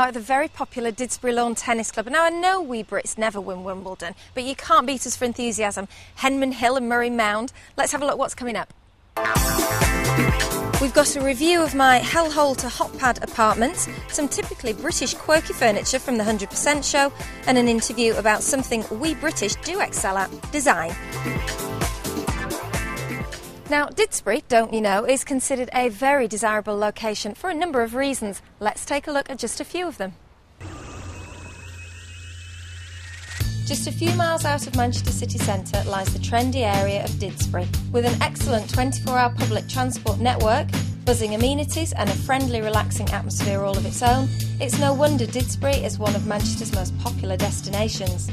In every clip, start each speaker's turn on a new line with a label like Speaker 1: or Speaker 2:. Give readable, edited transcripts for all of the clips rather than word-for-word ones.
Speaker 1: now at the very popular Didsbury Lawn Tennis Club. Now I know we Brits never win Wimbledon, but you can't beat us for enthusiasm. Henman Hill and Murray Mound. Let's have a look what's coming up. We've got a review of my Hellhole to Hotpad apartments, some typically British quirky furniture from the 100% show, and an interview about something we British do excel at, design. Now, Didsbury, don't you know, is considered a very desirable location for a number of reasons. Let's take a look at just a few of them. Just a few miles out of Manchester city centre lies the trendy area of Didsbury. With an excellent 24-hour public transport network, buzzing amenities and a friendly, relaxing atmosphere all of its own, it's no wonder Didsbury is one of Manchester's most popular destinations.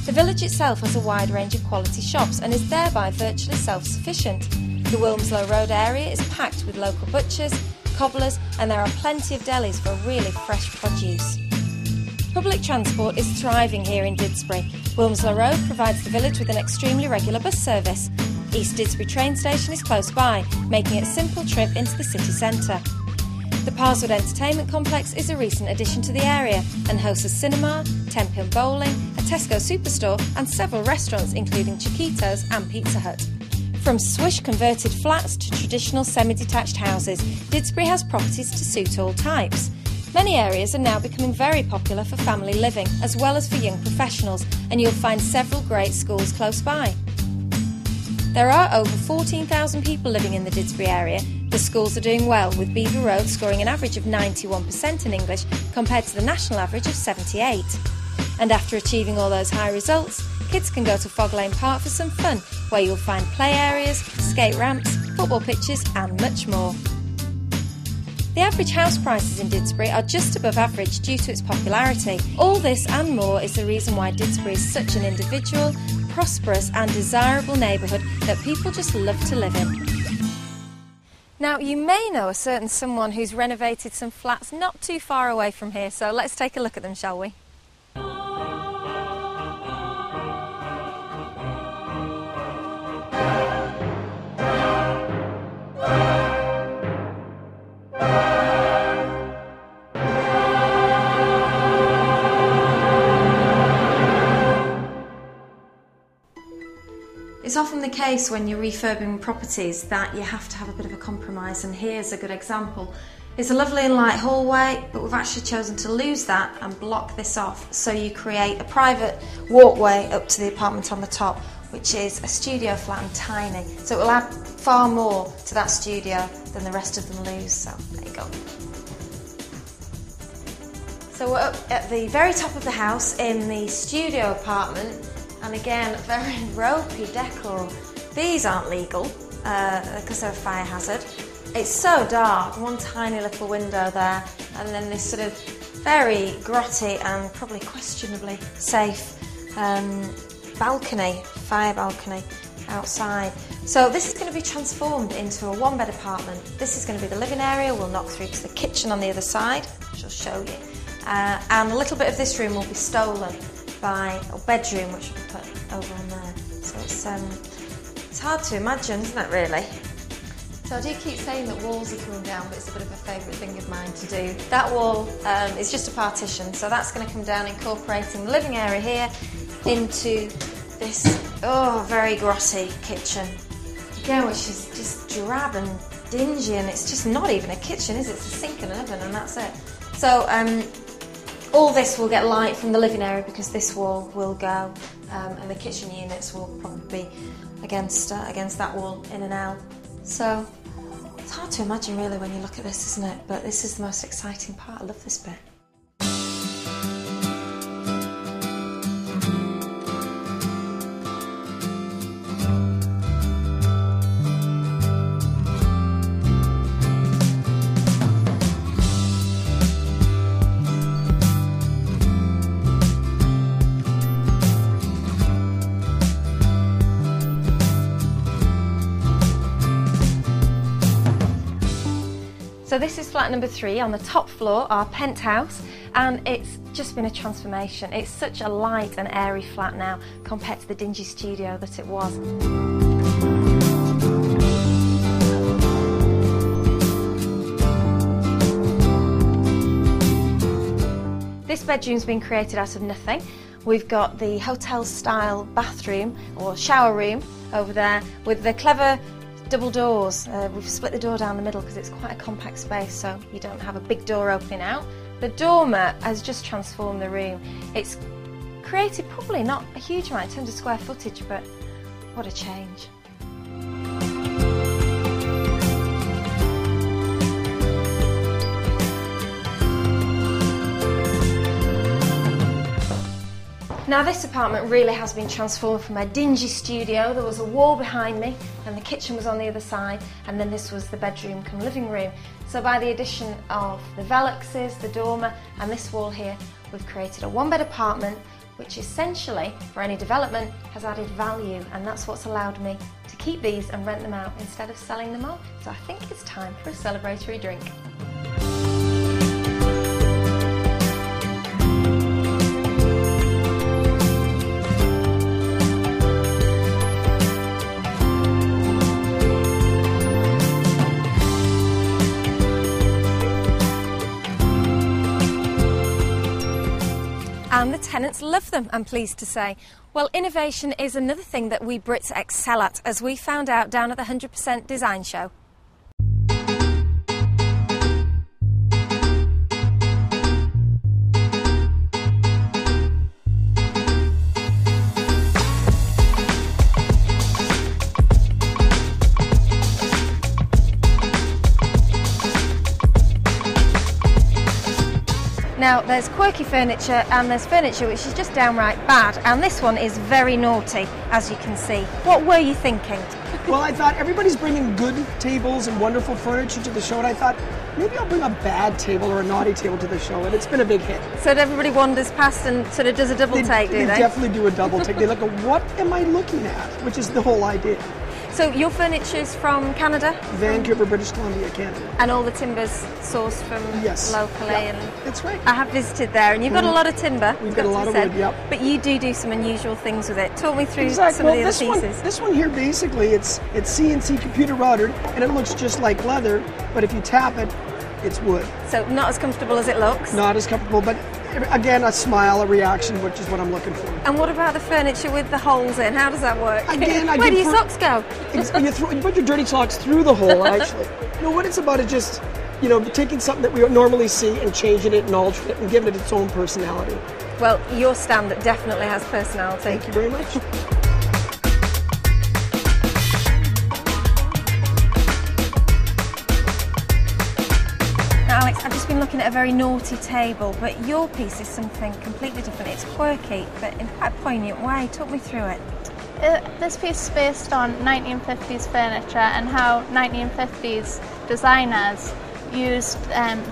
Speaker 1: The village itself has a wide range of quality shops and is thereby virtually self-sufficient. The Wilmslow Road area is packed with local butchers, cobblers, and there are plenty of delis for really fresh produce. Public transport is thriving here in Didsbury. Wilmslow Road provides the village with an extremely regular bus service. East Didsbury train station is close by, making it a simple trip into the city centre. The Parswood Entertainment Complex is a recent addition to the area and hosts a cinema, 10-pin bowling, a Tesco superstore and several restaurants including Chiquitos and Pizza Hut. From swish converted flats to traditional semi-detached houses, Didsbury has properties to suit all types. Many areas are now becoming very popular for family living as well as for young professionals, and you'll find several great schools close by. There are over 14,000 people living in the Didsbury area. The schools are doing well, with Beaver Road scoring an average of 91% in English compared to the national average of 78%. And after achieving all those high results, kids can go to Fog Lane Park for some fun, where you'll find play areas, skate ramps, football pitches and much more. The average house prices in Didsbury are just above average due to its popularity. All this and more is the reason why Didsbury is such an individual, prosperous and desirable neighbourhood that people just love to live in. Now, you may know a certain someone who's renovated some flats not too far away from here, so let's take a look at them, shall we? It's often the case when you're refurbing properties that you have to have a bit of a compromise, and here's a good example. It's a lovely and light hallway, but we've actually chosen to lose that and block this off, so you create a private walkway up to the apartment on the top, which is a studio flat and tiny. So it will add far more to that studio than the rest of them lose, so there you go. So we're up at the very top of the house in the studio apartment. And again, very ropey decor. These aren't legal because they're a fire hazard. It's so dark, one tiny little window there, and then this sort of very grotty and probably questionably safe balcony, fire balcony outside. So this is going to be transformed into a one-bed apartment. This is going to be the living area. We'll knock through to the kitchen on the other side, which I'll show you. And a little bit of this room will be stolen by a bedroom, which we'll put over on there. So it's hard to imagine, isn't it, really? So I do keep saying that walls are coming down, but it's a bit of a favourite thing of mine to do. That wall is just a partition, so that's going to come down, incorporating the living area here into this very grotty kitchen. Again, which is just drab and dingy, and it's just not even a kitchen, is it? It's a sink and an oven, and that's it. So all this will get light from the living area because this wall will go, and the kitchen units will probably be against that wall in and out. So it's hard to imagine really when you look at this, isn't it? But this is the most exciting part. I love this bit. So this is flat number 3 on the top floor, our penthouse, and it's just been a transformation. It's such a light and airy flat now compared to the dingy studio that it was. This bedroom's been created out of nothing. We've got the hotel-style bathroom or shower room over there with the clever double doors. We've split the door down the middle because it's quite a compact space, so you don't have a big door opening out. The dormer has just transformed the room. It's created probably not a huge amount in terms of square footage, but what a change. Now this apartment really has been transformed from a dingy studio. There was a wall behind me and the kitchen was on the other side, and then this was the bedroom come living room. So by the addition of the Veluxes, the dormer and this wall here, we've created a one-bed apartment which essentially, for any development, has added value, and that's what's allowed me to keep these and rent them out instead of selling them on. So I think it's time for a celebratory drink. And the tenants love them, I'm pleased to say. Well, innovation is another thing that we Brits excel at, as we found out down at the 100% Design Show. Now, there's quirky furniture and there's furniture which is just downright bad, and this one is very naughty, as you can see. What were you thinking?
Speaker 2: Well, I thought everybody's bringing good tables and wonderful furniture to the show, and I thought maybe I'll bring a bad table or a naughty table to the show, and it's been a big hit.
Speaker 1: So everybody wanders past and sort of does a double take, do they?
Speaker 2: They definitely do a double take. They look at, what am I looking at? Which is the whole idea.
Speaker 1: So your furniture's from Canada?
Speaker 2: Vancouver, British Columbia, Canada.
Speaker 1: And all the timber's sourced from locally?
Speaker 2: Yeah,
Speaker 1: and
Speaker 2: that's right.
Speaker 1: I have visited there, and you've got a lot of timber.
Speaker 2: We've got a lot of wood, yep.
Speaker 1: But you do some unusual things with it. Talk me through
Speaker 2: some of the other
Speaker 1: pieces.
Speaker 2: This one here, basically, it's CNC computer routed, and it looks just like leather, but if you tap it, it's wood.
Speaker 1: So not as comfortable as it looks?
Speaker 2: Not as comfortable, but again, a smile, a reaction, which is what I'm looking for.
Speaker 1: And what about the furniture with the holes in? How does that work?
Speaker 2: Again,
Speaker 1: where do your socks go?
Speaker 2: You put your dirty socks through the hole, actually. No, what it's about is just, taking something that we normally see and changing it and altering it and giving it its own personality.
Speaker 1: Well, your stand definitely has personality.
Speaker 2: Thank you very much.
Speaker 1: Alex, I've just been looking at a very naughty table, but your piece is something completely different. It's quirky, but in quite a poignant way. Talk me through it.
Speaker 3: This piece is based on 1950s furniture and how 1950s designers used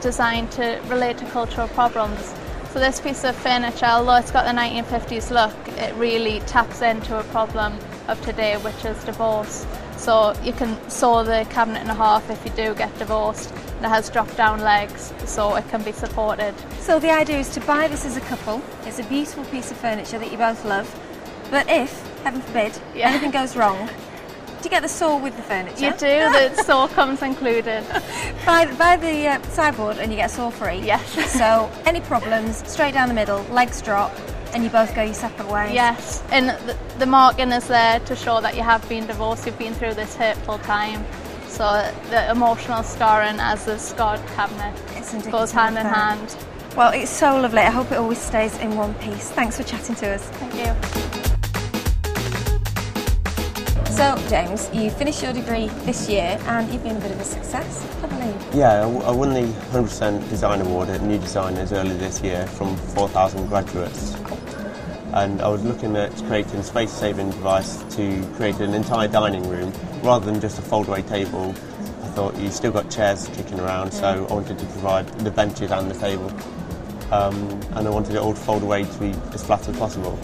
Speaker 3: design to relate to cultural problems. So this piece of furniture, although it's got the 1950s look, it really taps into a problem of today, which is divorce. So you can saw the cabinet in half if you do get divorced. It has drop-down legs, so it can be supported.
Speaker 1: So the idea is to buy this as a couple. It's a beautiful piece of furniture that you both love. But if, heaven forbid, anything goes wrong, do you get the saw with the furniture?
Speaker 3: You do, the saw comes included.
Speaker 1: Buy the sideboard and you get a saw free?
Speaker 3: Yes.
Speaker 1: So any problems, straight down the middle, legs drop, and you both go your separate ways?
Speaker 3: Yes, and the marking is there to show that you have been divorced, you've been through this hurtful time. So the emotional scarring as the scarred cabinet goes hand in hand.
Speaker 1: Well, it's so lovely. I hope it always stays in one piece. Thanks for chatting to us.
Speaker 3: Thank you.
Speaker 1: So, James, you finished your degree this year and you've been a bit of a success, I believe.
Speaker 4: Yeah, I won the 100% Design Award at New Designers earlier this year from 4,000 graduates. And I was looking at creating a space-saving device to create an entire dining room rather than just a fold-away table. I thought you still got chairs kicking around, so I wanted to provide the benches and the table. And I wanted it all to fold away to be as flat as possible.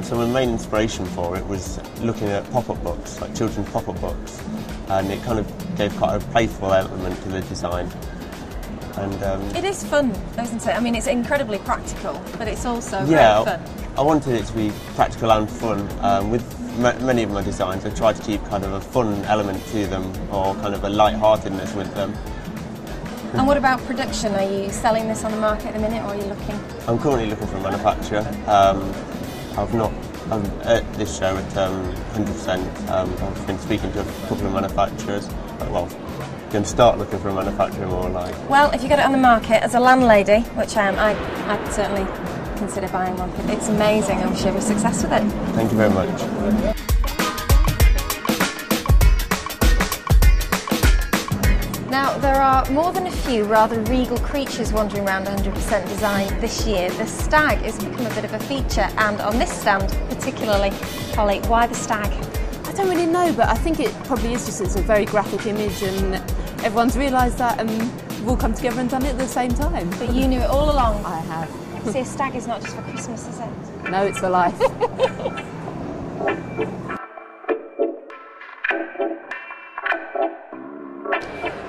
Speaker 4: So my main inspiration for it was looking at pop-up books, like children's pop-up books, and it kind of gave quite a playful element to the design. And
Speaker 1: it is fun, isn't it? I mean, it's incredibly practical, but it's also very fun.
Speaker 4: I wanted it to be practical and fun. With many of my designs, I try to keep kind of a fun element to them, or kind of a light-heartedness with them.
Speaker 1: And what about production? Are you selling this on the market at the minute, or are you looking?
Speaker 4: I'm currently looking for a manufacturer. At this show at 100%. I've been speaking to a couple of manufacturers. Well, going to start looking for a manufacturer more like.
Speaker 1: Well, if you get it on the market as a landlady, which I am, I'd certainly consider buying one. It's amazing. I wish you every success with it.
Speaker 4: Thank you very much.
Speaker 1: Now, there are more than a few rather regal creatures wandering around 100% Design this year. The stag has become a bit of a feature, and on this stand particularly, Holly, why the stag?
Speaker 5: I don't really know, but I think it probably is just it's a very graphic image, and everyone's realised that, and we've all come together and done it at the same time.
Speaker 1: But you knew it all along.
Speaker 5: I have.
Speaker 1: See, a stag is not just for Christmas, is it?
Speaker 5: No, it's for life.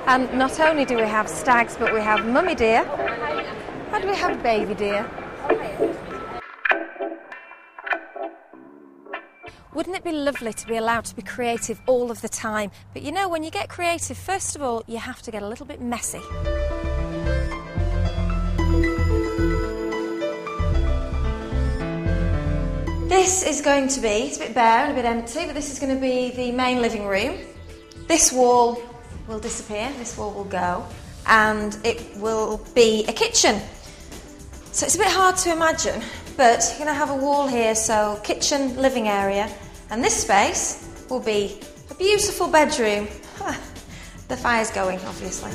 Speaker 1: And not only do we have stags, but we have mummy deer, and we have baby deer. Wouldn't it be lovely to be allowed to be creative all of the time? But you know, when you get creative, first of all, you have to get a little bit messy. This is going to be, it's a bit bare and a bit empty, but this is going to be the main living room. This wall will disappear, this wall will go, and it will be a kitchen. So it's a bit hard to imagine, but you're going to have a wall here, so kitchen, living area, and this space will be a beautiful bedroom. The fire's going, obviously.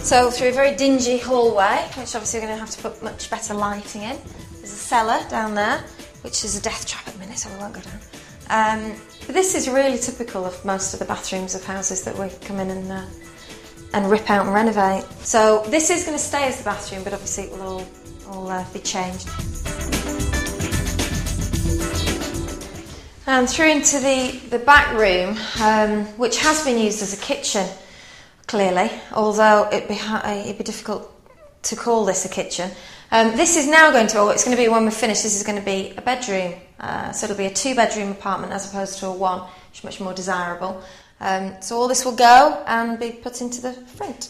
Speaker 1: So through a very dingy hallway, which obviously we're going to have to put much better lighting in. There's a cellar down there, which is a death trap at the minute, so we won't go down. But this is really typical of most of the bathrooms of houses that we come in and rip out and renovate. So this is going to stay as the bathroom, but obviously it will all be changed. And through into the back room, which has been used as a kitchen, clearly, although it'd be difficult to call this a kitchen. This is now going to, it's going to be when we're finished, this is going to be a bedroom. So it'll be a 2-bedroom apartment as opposed to a 1, which is much more desirable. So all this will go and be put into the front.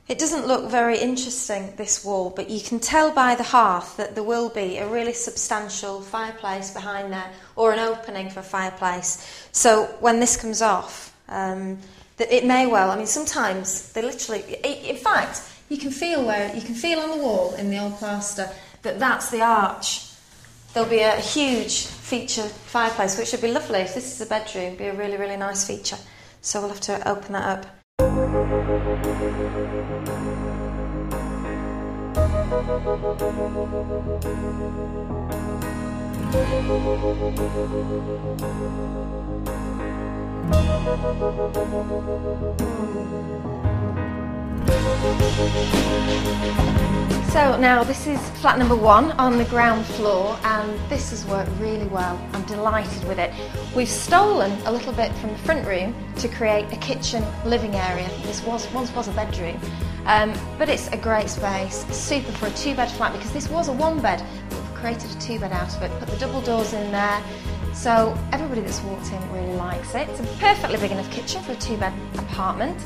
Speaker 1: It doesn't look very interesting, this wall, but you can tell by the hearth that there will be a really substantial fireplace behind there, or an opening for a fireplace. So when this comes off, it may well, I mean, sometimes they literally, in fact, you can feel on the wall in the old plaster that that's the arch. There'll be a huge feature fireplace, which would be lovely. If this is a bedroom, it'd be a really, really nice feature. So we'll have to open that up. So now this is flat number 1 on the ground floor, and this has worked really well. I'm delighted with it. We've stolen a little bit from the front room to create a kitchen living area. This once was a bedroom, but it's a great space, super for a 2-bed flat, because this was a 1-bed, but we've created a 2-bed out of it, put the double doors in there. So everybody that's walked in really likes it. It's a perfectly big enough kitchen for a 2-bed apartment.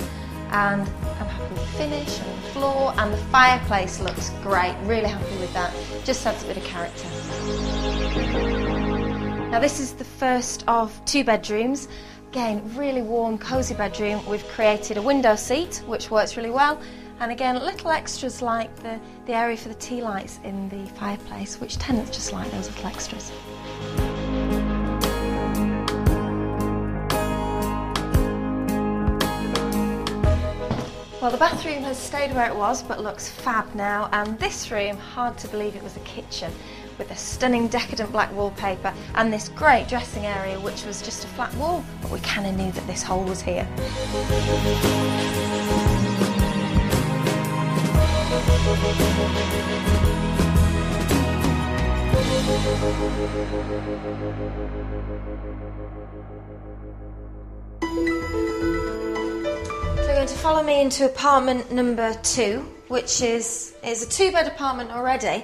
Speaker 1: And I'm happy with the finish and the floor, and the fireplace looks great, really happy with that. Just adds a bit of character. Now this is the first of 2 bedrooms. Again, really warm, cosy bedroom. We've created a window seat, which works really well. And again, little extras like the area for the tea lights in the fireplace, which tenants just like those little extras. Well, the bathroom has stayed where it was, but looks fab now, and this room, hard to believe it was a kitchen, with a stunning decadent black wallpaper and this great dressing area, which was just a flat wall, but we kind of knew that this hole was here. So you're going to follow me into apartment number 2, which is a 2-bed apartment already,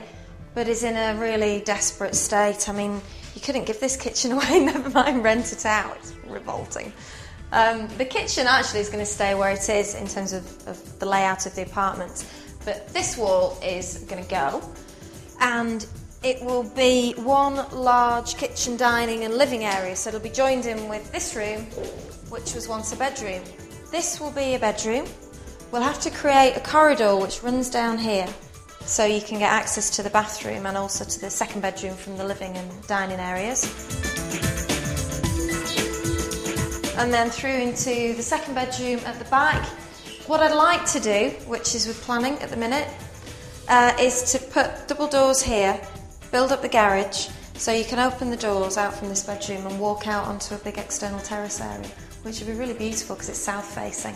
Speaker 1: but is in a really desperate state. I mean, you couldn't give this kitchen away, never mind rent it out. It's revolting. The kitchen actually is going to stay where it is in terms of the layout of the apartment, but this wall is going to go, and it will be one large kitchen, dining and living area, so it'll be joined in with this room, which was once a bedroom. This will be a bedroom. We'll have to create a corridor which runs down here, so you can get access to the bathroom and also to the second bedroom from the living and dining areas. And then through into the second bedroom at the back. What I'd like to do, which is with planning at the minute, is to put double doors here, build up the garage, so you can open the doors out from this bedroom and walk out onto a big external terrace area, which would be really beautiful because it's south facing.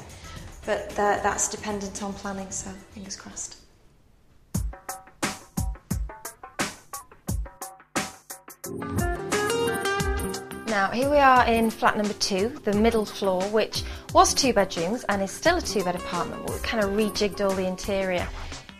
Speaker 1: But that's dependent on planning, so fingers crossed. Now, here we are in flat number 2, the middle floor, which was 2 bedrooms and is still a 2-bed apartment, but we've kind of rejigged all the interior.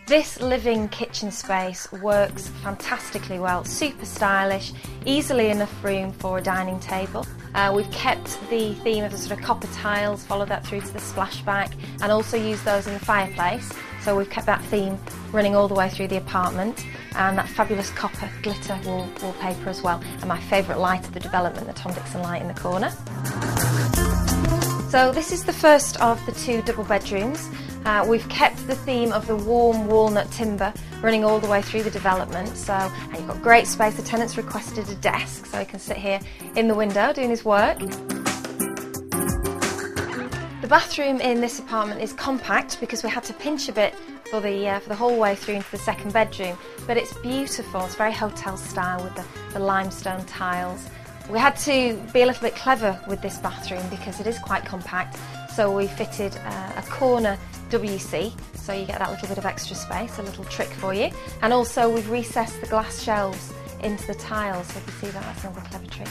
Speaker 1: This living kitchen space works fantastically well, super stylish, easily enough room for a dining table. We've kept the theme of the sort of copper tiles, followed that through to the splashback, and also used those in the fireplace. So we've kept that theme running all the way through the apartment, and that fabulous copper glitter wallpaper as well, and my favourite light of the development, the Tom Dixon light in the corner. So this is the first of the 2 double bedrooms. We've kept the theme of the warm walnut timber running all the way through the development, and you've got great space. The tenants requested a desk, so he can sit here in the window doing his work. The bathroom in this apartment is compact because we had to pinch a bit for the hallway through into the second bedroom, but it's beautiful. It's very hotel style with the limestone tiles. We had to be a little bit clever with this bathroom because it is quite compact, so we fitted a corner WC, so you get that little bit of extra space, a little trick for you. And also we've recessed the glass shelves into the tiles, so you can see that's another clever trick.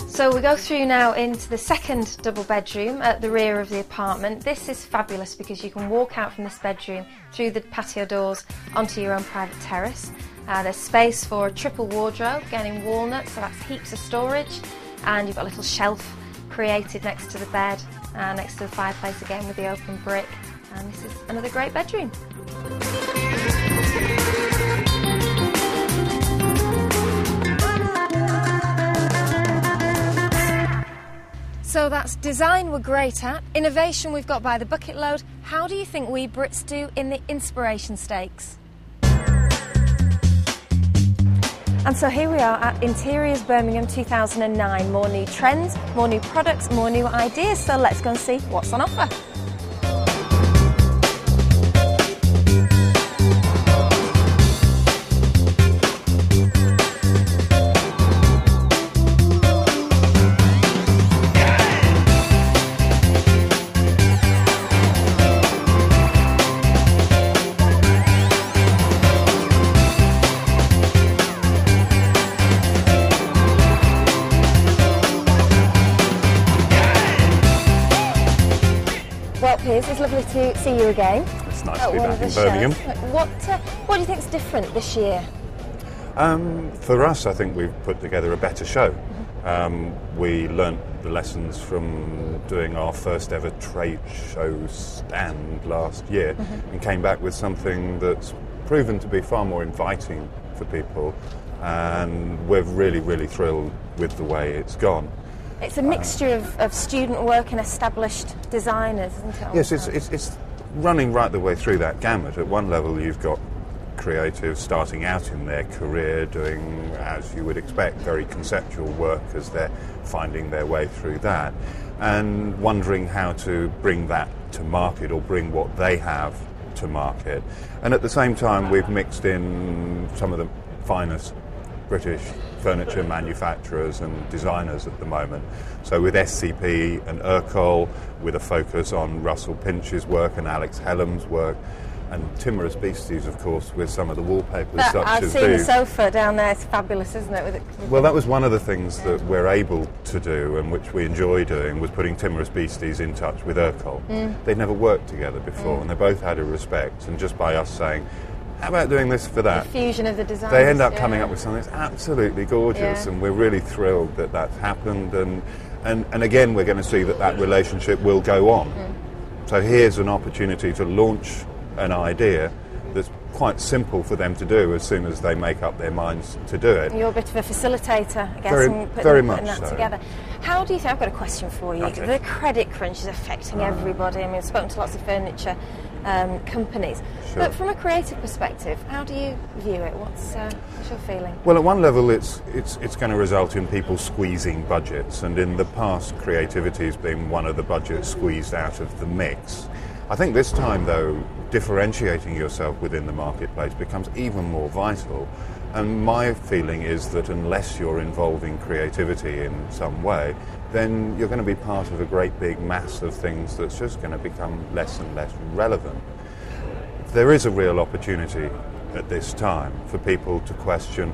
Speaker 1: So we go through now into the second double bedroom at the rear of the apartment. This is fabulous because you can walk out from this bedroom through the patio doors onto your own private terrace. There's space for a triple wardrobe, again in walnut, so that's heaps of storage, and you've got a little shelf created next to the bed, next to the fireplace again with the open brick, and this is another great bedroom. So that's design we're great at, innovation we've got by the bucket load. How do you think we Brits do in the inspiration stakes? And so here we are at Interiors Birmingham 2009. More new trends, more new products, more new ideas. So let's go and see what's on offer. Well, Piers, it's lovely to see you again.
Speaker 6: It's nice to be back in Birmingham.
Speaker 1: What do you think is different this year?
Speaker 6: For us, I think we've put together a better show. We learnt the lessons from doing our first ever trade show stand last year and came back with something that's proven to be far more inviting for people, and we're really, really thrilled with the way it's gone.
Speaker 1: It's a mixture of student work and established designers, isn't it?
Speaker 6: Yes, it's running right the way through that gamut. At one level, you've got creatives starting out in their career doing, as you would expect, very conceptual work as they're finding their way through that, and wondering how to bring that to market or bring what they have to market. And at the same time, we've mixed in some of the finest British furniture manufacturers and designers at the moment. So with SCP and Urkel, with a focus on Russell Pinch's work and Alex Hellam's work, and Timorous Beasties, of course, with some of the wallpapers such
Speaker 1: I've
Speaker 6: as
Speaker 1: seen
Speaker 6: these.
Speaker 1: the sofa down there, it's fabulous, isn't it?
Speaker 6: Well, that was one of the things that we're able to do and which we enjoy doing, was putting Timorous Beasties in touch with Urkel. They'd never worked together before, and they both had a respect, and just by us saying, how about doing this for that?
Speaker 1: The fusion of the designs.
Speaker 6: They end up coming up with something that's absolutely gorgeous,
Speaker 1: Yeah.
Speaker 6: and we're really thrilled that that's happened. And again, we're going to see that relationship will go on. So here's an opportunity to launch an idea that's quite simple for them to do as soon as they make up their minds to do it.
Speaker 1: You're a bit of a facilitator, I guess,
Speaker 6: very
Speaker 1: putting
Speaker 6: much
Speaker 1: that
Speaker 6: so.
Speaker 1: together. How do you think, I've got a question for you.
Speaker 6: Okay.
Speaker 1: The credit crunch is affecting everybody. I mean, I've spoken to lots of furniture companies.
Speaker 6: Sure.
Speaker 1: But from a creative perspective, how do you view it? What's your feeling?
Speaker 6: Well, at one level, it's going to result in people squeezing budgets, and in the past, creativity has been one of the budgets squeezed out of the mix. I think this time, though, differentiating yourself within the marketplace becomes even more vital. And my feeling is that unless you're involving creativity in some way, then you're going to be part of a great big mass of things that's just going to become less and less relevant. There is a real opportunity at this time for people to question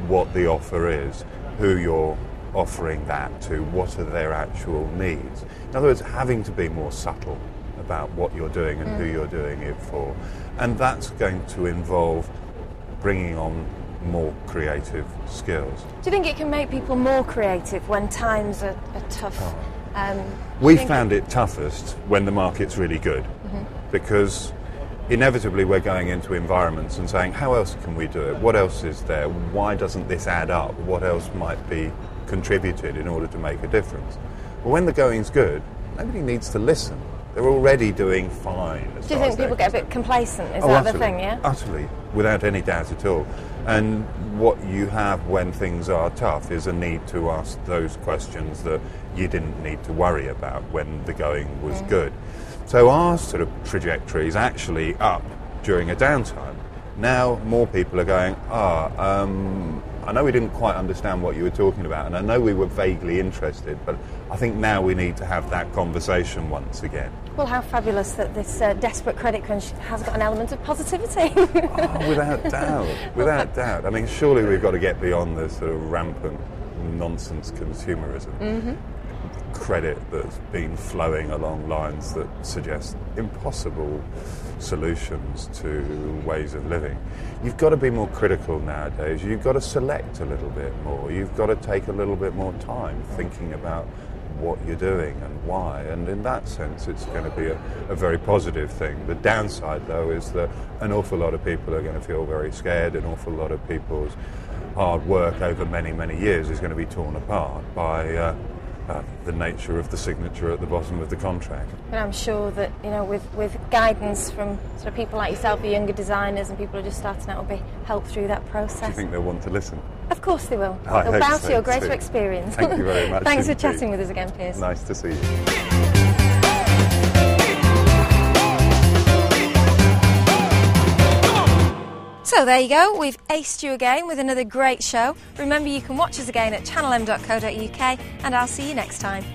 Speaker 6: what the offer is, who you're offering that to, what are their actual needs. In other words, having to be more subtle about what you're doing and who you're doing it for. And that's going to involve bringing on more creative skills.
Speaker 1: Do you think it can make people more creative when times are tough?
Speaker 6: We found it toughest when the market's really good, because inevitably we're going into environments and saying, how else can we do it? What else is there? Why doesn't this add up? What else might be contributed in order to make a difference? But when the going's good, nobody needs to listen. They're already doing fine.
Speaker 1: Do you think people get a bit complacent? Is that
Speaker 6: utterly,
Speaker 1: the thing, yeah?
Speaker 6: Utterly, without any doubt at all. And what you have when things are tough is a need to ask those questions that you didn't need to worry about when the going was good. So our sort of trajectory is actually up during a downtime. Now more people are going, I know we didn't quite understand what you were talking about, and I know we were vaguely interested, but I think now we need to have that conversation once again.
Speaker 1: Well, how fabulous that this desperate credit crunch has got an element of positivity.
Speaker 6: Without doubt, without doubt. I mean, surely we've got to get beyond the sort of rampant nonsense consumerism. Credit that's been flowing along lines that suggest impossible solutions to ways of living. You've got to be more critical nowadays. You've got to select a little bit more. You've got to take a little bit more time thinking about what you're doing and why. And in that sense, it's going to be a very positive thing. The downside, though, is that an awful lot of people are going to feel very scared. An awful lot of people's hard work over many, many years is going to be torn apart by the nature of the signature at the bottom of the contract.
Speaker 1: But I'm sure that, you know, with guidance from sort of people like yourself, the younger designers and people who are just starting out, will be helped through that process.
Speaker 6: Do you think they'll want to listen?
Speaker 1: Of course they will.
Speaker 6: I
Speaker 1: They'll
Speaker 6: hope
Speaker 1: bow
Speaker 6: so
Speaker 1: to your greater
Speaker 6: too.
Speaker 1: experience.
Speaker 6: Thank you very much.
Speaker 1: Thanks for
Speaker 6: indeed.
Speaker 1: chatting with us again, Piers.
Speaker 6: Nice to see you.
Speaker 1: So there you go, we've aced you again with another great show. Remember, you can watch us again at channelm.co.uk, and I'll see you next time.